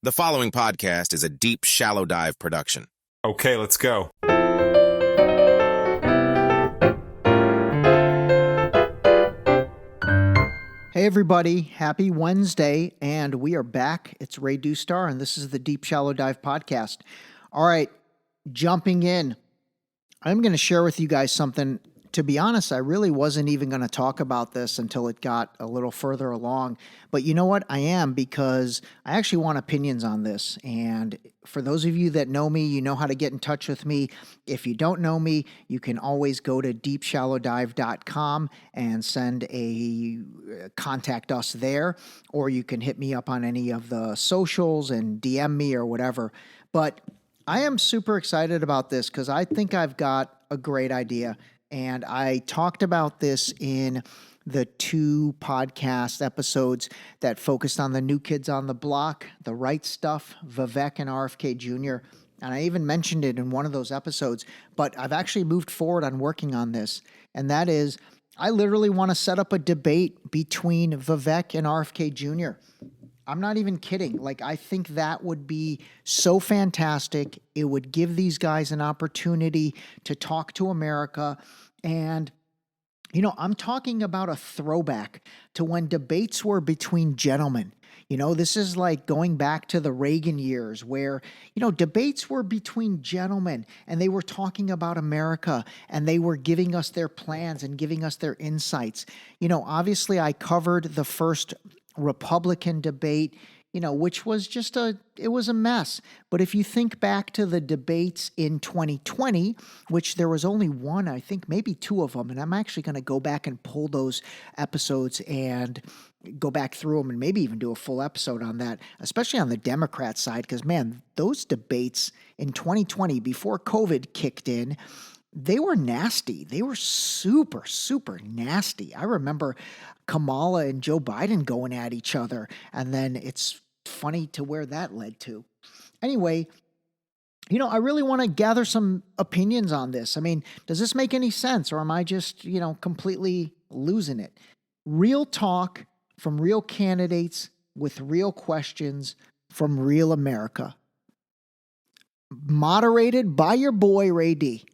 The following podcast is a deep, shallow dive production. Okay, let's go. Hey everybody, happy Wednesday, and we are back. It's Ray Dustar, and this is the Deep Shallow Dive podcast. All right, jumping in, I'm going to share with you guys something. To be honest, I really wasn't even going to talk about this until it got a little further along. But you know what? I am, because I actually want opinions on this. And for those of you that know me, you know how to get in touch with me. If you don't know me, you can always go to deepshallowdive.com and send a contact us there, or you can hit me up on any of the socials and DM me or whatever. But I am super excited about this because I think I've got a great idea. And I talked about this in the 2 podcast episodes that focused on the new kids on the block, the right stuff, Vivek and RFK Jr. And I even mentioned it in one of those episodes, but I've actually moved forward on working on this. And that is, I literally want to set up a debate between Vivek and RFK Jr. I'm not even kidding. Like, I think that would be so fantastic. It would give these guys an opportunity to talk to America. And, you know, I'm talking about a throwback to when debates were between gentlemen. You know, this is like going back to the Reagan years where, you know, debates were between gentlemen and they were talking about America and they were giving us their plans and giving us their insights. You know, obviously I covered the first Republican debate, you know, which was just it was a mess. But if you think back to the debates in 2020, which there was only one, I think maybe 2 of them, and I'm actually going to go back and pull those episodes and go back through them and maybe even do a full episode on that, especially on the Democrat side, because man, those debates in 2020 before COVID kicked in, they were nasty. They were super, super nasty. I remember Kamala and Joe Biden going at each other, and then it's funny to where that led to. Anyway, you know, I really want to gather some opinions on this. I mean, does this make any sense, or am I just, you know, completely losing it? Real talk from real candidates with real questions from real America. Moderated by your boy, Ray D.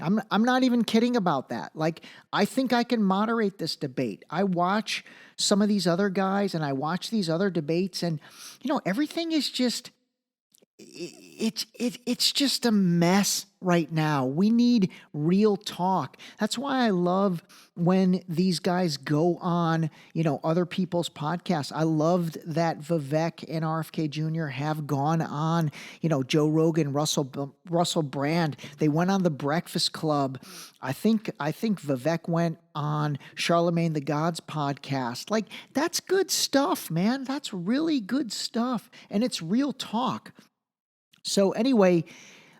I'm not even kidding about that. Like, I think I can moderate this debate. I watch some of these other guys and I watch these other debates, and, you know, everything is just, it's just a mess right now. We need real talk. That's why I love when these guys go on, you know, other people's podcasts. I loved that Vivek and RFK Jr. have gone on, you know, Joe Rogan, Russell Brand. They went on the Breakfast Club. I think Vivek went on Charlemagne the God's podcast. Like, that's good stuff, man. That's really good stuff. And it's real talk. So anyway,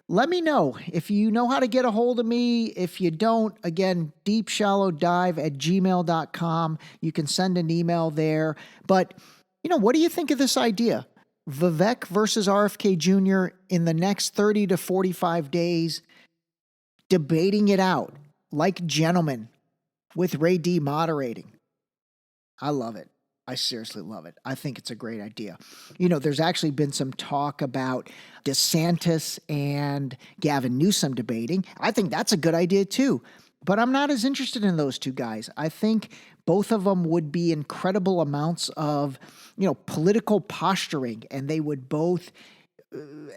let me know if you know how to get a hold of me. If you don't, again, deepshallowdive@gmail.com. You can send an email there. But, you know, what do you think of this idea? Vivek versus RFK Jr. in the next 30 to 45 days, debating it out like gentlemen with Ray D moderating. I love it. I seriously love it. I think it's a great idea. You know, there's actually been some talk about DeSantis and Gavin Newsom debating. I think that's a good idea too. But I'm not as interested in those 2 guys. I think both of them would be incredible amounts of, you know, political posturing, and they would both,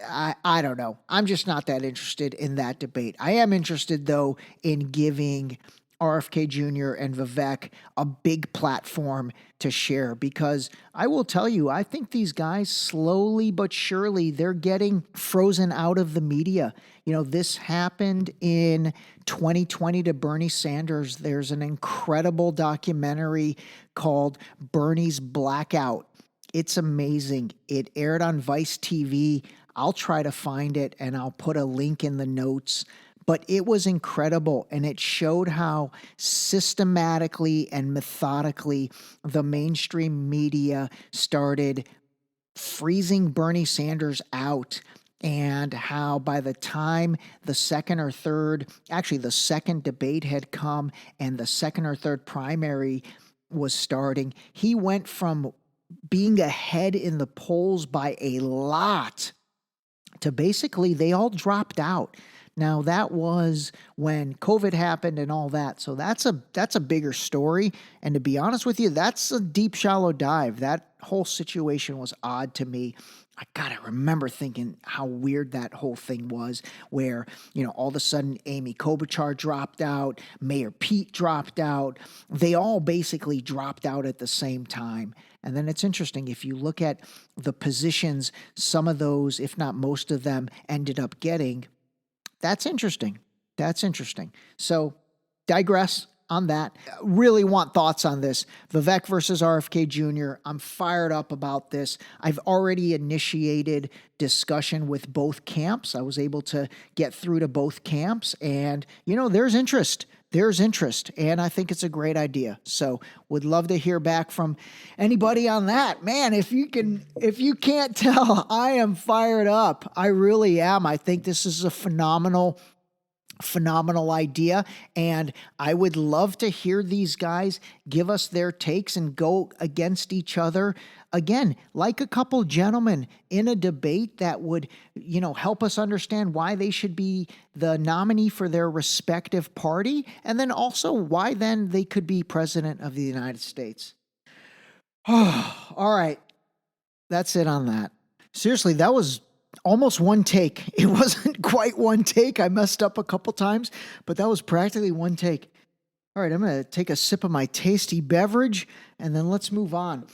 I don't know. I'm just not that interested in that debate. I am interested, though, in giving RFK Jr. and Vivek a big platform to share, because I will tell you, I think these guys, slowly but surely, they're getting frozen out of the media. You know, this happened in 2020 to Bernie Sanders. There's an incredible documentary called Bernie's Blackout. It's amazing. It aired on Vice TV. I'll try to find it and I'll put a link in the notes. But it was incredible, and it showed how systematically and methodically the mainstream media started freezing Bernie Sanders out, and how by the time the second debate had come and the second or third primary was starting, he went from being ahead in the polls by a lot to basically they all dropped out. Now that was when COVID happened and all that. So that's a bigger story. And to be honest with you, that's a deep, shallow dive. That whole situation was odd to me. I remember thinking how weird that whole thing was where, all of a sudden Amy Klobuchar dropped out, Mayor Pete dropped out. They all basically dropped out at the same time. And then it's interesting, if you look at the positions, some of those, if not most of them, ended up getting. That's interesting. So digress on that. Really want thoughts on this. Vivek versus RFK Jr. I'm fired up about this. I've already initiated discussion with both camps. I was able to get through to both camps and, there's interest. And I think it's a great idea. So would love to hear back from anybody on that. Man, if you can't tell, I am fired up. I really am. I think this is a phenomenal idea. And I would love to hear these guys give us their takes and go against each other. Again, like a couple gentlemen in a debate that would, help us understand why they should be the nominee for their respective party. And then also why then they could be president of the United States. Oh, all right. That's it on that. Seriously, that was almost one take. It wasn't quite one take. I messed up a couple times, but that was practically one take. All right, I'm going to take a sip of my tasty beverage, and then let's move on.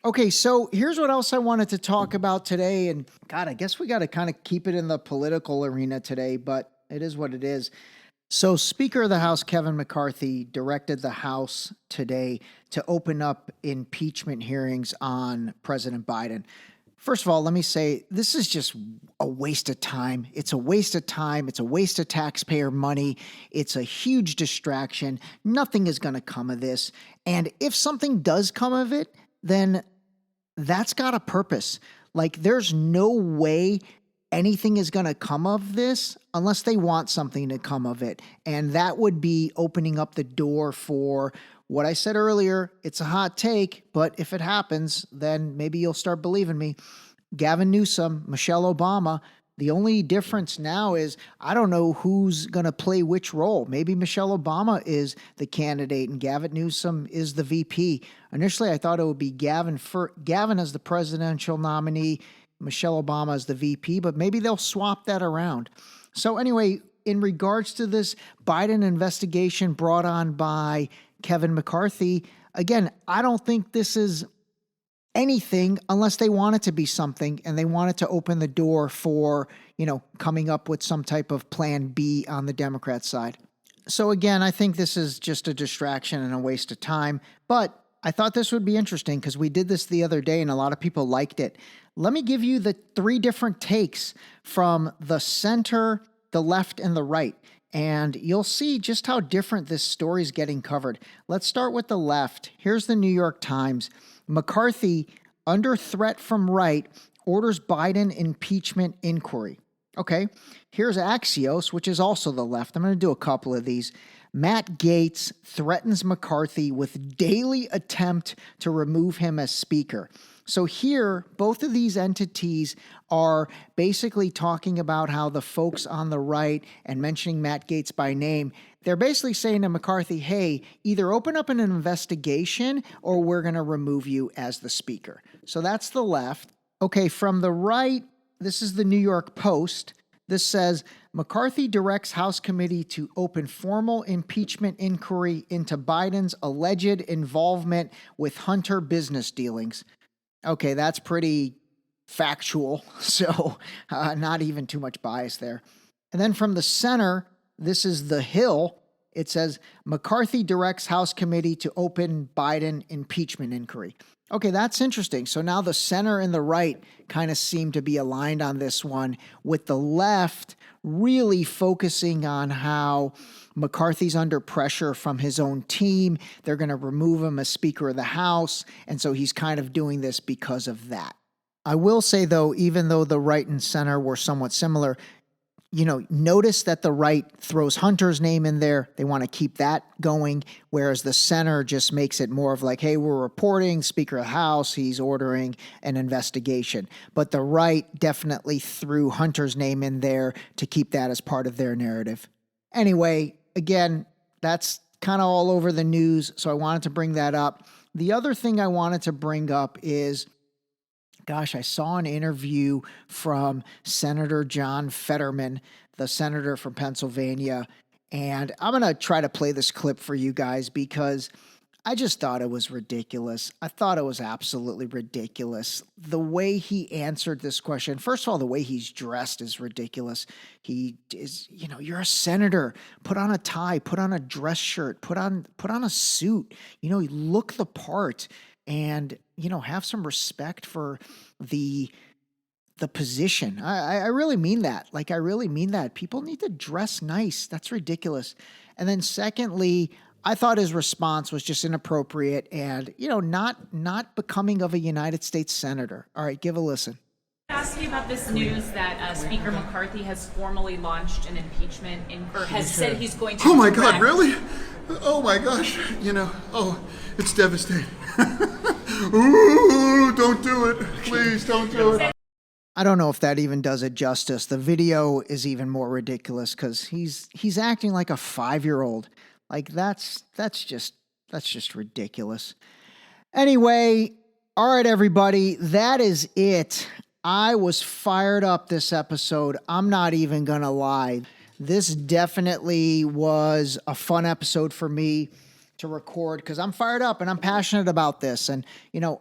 Okay, so here's what else I wanted to talk about today. And God, I guess we got to kind of keep it in the political arena today, but it is what it is. So Speaker of the House, Kevin McCarthy, directed the House today to open up impeachment hearings on President Biden. First of all, let me say, this is just a waste of time. It's a waste of time. It's a waste of taxpayer money. It's a huge distraction. Nothing is going to come of this. And if something does come of it, then that's got a purpose. Like, there's no way anything is going to come of this unless they want something to come of it. And that would be opening up the door for what I said earlier. It's a hot take, but if it happens, then maybe you'll start believing me. Gavin Newsom, Michelle Obama. The only difference now is I don't know who's going to play which role. Maybe Michelle Obama is the candidate and Gavin Newsom is the VP. Initially, I thought it would be Gavin as the presidential nominee, Michelle Obama as the VP, but maybe they'll swap that around. So anyway, in regards to this Biden investigation brought on by Kevin McCarthy, again, I don't think this is anything unless they want it to be something and they want it to open the door for, coming up with some type of plan B on the Democrat side. So again, I think this is just a distraction and a waste of time, but I thought this would be interesting because we did this the other day and a lot of people liked it. Let me give you the 3 different takes from the center, the left, and the right. And you'll see just how different this story is getting covered. Let's start with the left. Here's the New York Times. McCarthy, under threat from right, orders Biden impeachment inquiry. Okay, here's Axios, which is also the left. I'm going to do a couple of these. Matt Gaetz threatens McCarthy with daily attempt to remove him as speaker. So here, both of these entities are basically talking about how the folks on the right and mentioning Matt Gaetz by name, they're basically saying to McCarthy, hey, either open up an investigation or we're going to remove you as the speaker. So that's the left. Okay, from the right, this is the New York Post. This says, McCarthy directs House committee to open formal impeachment inquiry into Biden's alleged involvement with Hunter business dealings. Okay, that's pretty factual, so not even too much bias there. And then from the center, this is The Hill. It says, McCarthy directs House committee to open Biden impeachment inquiry. Okay, that's interesting. So now the center and the right kind of seem to be aligned on this one, with the left really focusing on how McCarthy's under pressure from his own team. They're going to remove him as Speaker of the House, and so he's kind of doing this because of that. I will say, though, even though the right and center were somewhat similar, notice that the right throws Hunter's name in there. They want to keep that going, whereas the center just makes it more of like, hey, we're reporting, Speaker of the House, he's ordering an investigation. But the right definitely threw Hunter's name in there to keep that as part of their narrative. Anyway, again, that's kind of all over the news, so I wanted to bring that up. The other thing I wanted to bring up is, gosh, I saw an interview from Senator John Fetterman, the senator from Pennsylvania, and I'm going to try to play this clip for you guys because I just thought it was ridiculous. I thought it was absolutely ridiculous. The way he answered this question, first of all, the way he's dressed is ridiculous. He is, you're a senator. Put on a tie, put on a dress shirt, put on a suit. You look the part. And, have some respect for the position. I really mean that. Like, I really mean that. People need to dress nice. That's ridiculous. And then secondly, I thought his response was just inappropriate and, not becoming of a United States senator. All right, give a listen. Ask you about this news that Speaker McCarthy has formally launched an impeachment or has said he's going to. Oh my God, really? Oh my gosh, it's devastating. Ooh, don't do it. Please don't do it. I don't know if that even does it justice. The video is even more ridiculous because he's acting like a 5-year-old. Like that's just ridiculous. Anyway, all right, everybody, that is it. I was fired up this episode. I'm not even going to lie. This definitely was a fun episode for me to record because I'm fired up and I'm passionate about this. And,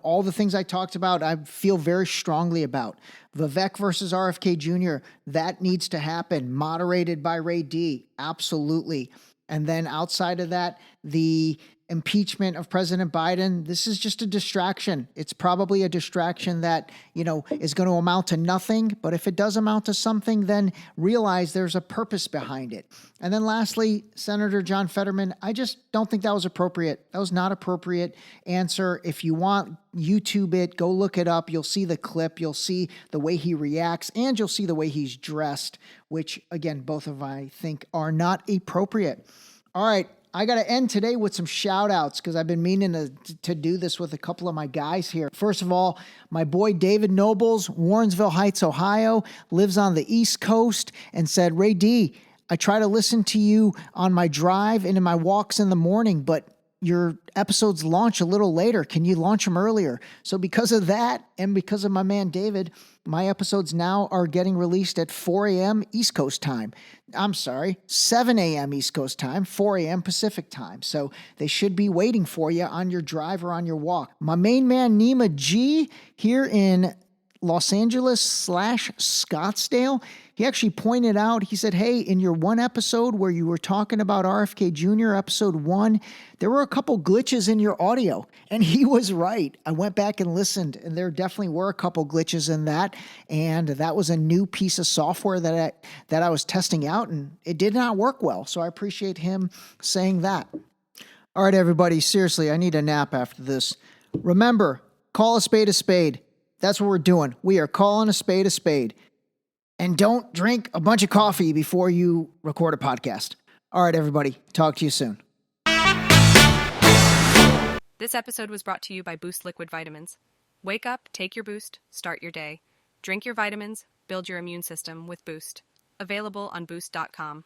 all the things I talked about, I feel very strongly about. Vivek versus RFK Jr., that needs to happen. Moderated by Ray D, absolutely. And then outside of that, the impeachment of President Biden, this is just a distraction. It's probably a distraction that, is going to amount to nothing. But if it does amount to something, then realize there's a purpose behind it. And then lastly, Senator John Fetterman, I just don't think that was appropriate. That was not appropriate answer. If you want, YouTube it, go look it up. You'll see the clip. You'll see the way he reacts and you'll see the way he's dressed, which again, both of I think are not appropriate. All right. I got to end today with some shout outs because I've been meaning to do this with a couple of my guys here. First of all, my boy David Nobles, Warrensville Heights, Ohio, lives on the East Coast and said, Ray D, I try to listen to you on my drive and in my walks in the morning, but your episodes launch a little later. Can you launch them earlier? So because of that and because of my man David, my episodes now are getting released at 4 a.m. East Coast time. I'm sorry, 7 a.m. East Coast time, 4 a.m. Pacific time. So they should be waiting for you on your drive or on your walk. My main man Nima G here in Los Angeles / Scottsdale, he actually pointed out, he said, hey, in your one episode where you were talking about RFK Jr., episode 1, there were a couple glitches in your audio. And he was right. I went back and listened, and there definitely were a couple glitches in that. And that was a new piece of software that I was testing out, and it did not work well. So I appreciate him saying that. All right, everybody, seriously, I need a nap after this. Remember, call a spade a spade. That's what we're doing. We are calling a spade a spade. And don't drink a bunch of coffee before you record a podcast. All right, everybody. Talk to you soon. This episode was brought to you by Boost Liquid Vitamins. Wake up, take your Boost, start your day. Drink your vitamins, build your immune system with Boost. Available on Boost.com.